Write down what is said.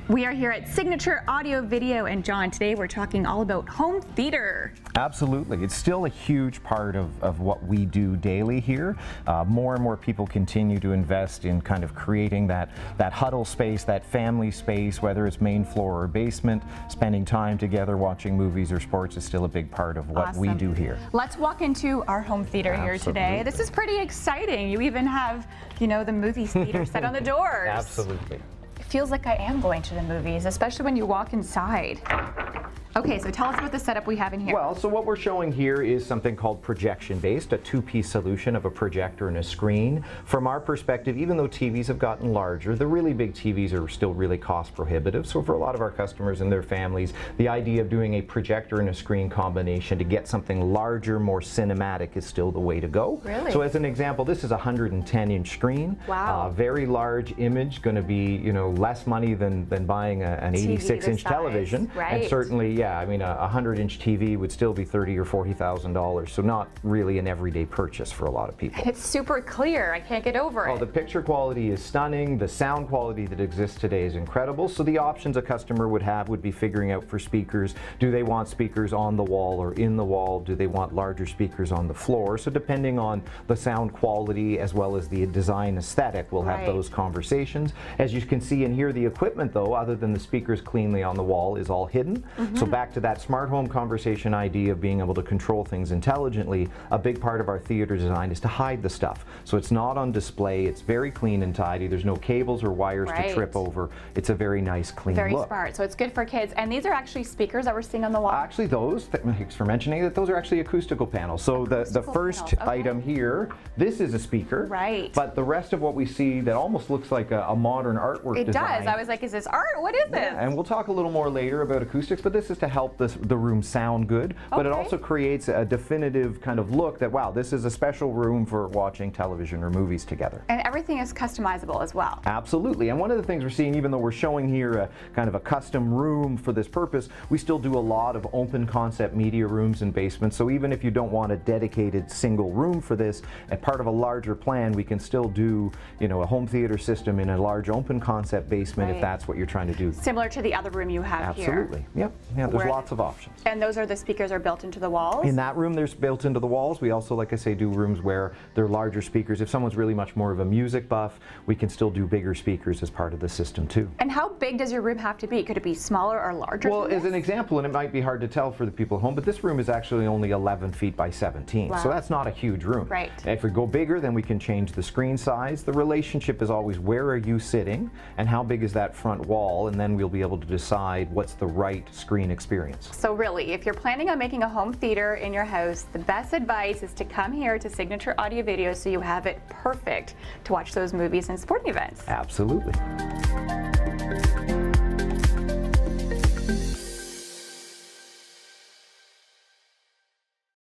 We are here at Signature Audio Video, and John, today we're talking all about home theater. Absolutely. It's still a huge part of what we do daily here. More and more people continue to invest in kind of creating that huddle space, that family space, whether it's main floor or basement. Spending time together watching movies or sports is still a big part of what we do here. Let's walk into our home theater here today. This is pretty exciting. You even have, you know, the movie theater set on the doors. Absolutely. Feels like I am going to the movies, especially when you walk inside. Okay, so tell us about the setup we have in here. Well, so what we're showing here is something called projection-based, a two-piece solution of a projector and a screen. From our perspective, even though TVs have gotten larger, the really big TVs are still really cost prohibitive. So for a lot of our customers and their families, the idea of doing a projector and a screen combination to get something larger, more cinematic is still the way to go. Really? So as an example, this is a 110-inch screen. Wow. Very large image, going to be, you know, less money than buying an 86-inch television. Right. And certainly, yeah, I mean, a 100-inch TV would still be $30,000 or $40,000, so not really an everyday purchase for a lot of people. And it's super clear. I can't get over it. Oh, the picture quality is stunning. The sound quality that exists today is incredible. So the options a customer would have would be figuring out for speakers. Do they want speakers on the wall or in the wall? Do they want larger speakers on the floor? So depending on the sound quality as well as the design aesthetic, we'll have those conversations. As you can see and hear, the equipment, though, other than the speakers cleanly on the wall, is all hidden. So back to that smart home conversation idea of being able to control things intelligently, a big part of our theater design is to hide the stuff. So it's not on display, it's very clean and tidy, there's no cables or wires to trip over. It's a very nice, clean look. Very smart, so it's good for kids. And these are actually speakers that we're seeing on the wall? Actually, those, thanks for mentioning that, those are actually acoustical panels. So the first item here, this is a speaker. Right. But the rest of what we see that almost looks like a modern artwork design. It does. I was like, is this art? What is this? And we'll talk a little more later about acoustics, but this is to help the room sound good, but it also creates a definitive kind of look that, wow, this is a special room for watching television or movies together. And everything is customizable as well. Absolutely. And one of the things we're seeing, even though we're showing here a kind of a custom room for this purpose, we still do a lot of open concept media rooms and basements. So even if you don't want a dedicated single room for this, as part of a larger plan, we can still do, you know, a home theater system in a large open concept basement if that's what you're trying to do. Similar to the other room you have here. Absolutely. Yep. Yeah, there's lots of options. And those are the speakers are built into the walls? In that room, there's built into the walls. We also, like I say, do rooms where they're larger speakers. If someone's really much more of a music buff, we can still do bigger speakers as part of the system too. And how big does your room have to be? Could it be smaller or larger? Well, as an example, and it might be hard to tell for the people at home, but this room is actually only 11 feet by 17. So that's not a huge room. Right. If we go bigger, then we can change the screen size. The relationship is always where are you sitting and how big is that front wall, and then we'll be able to decide what's the right screen experience. So really, if you're planning on making a home theater in your house, the best advice is to come here to Signature Audio Video so you have it perfect to watch those movies and sporting events. Absolutely.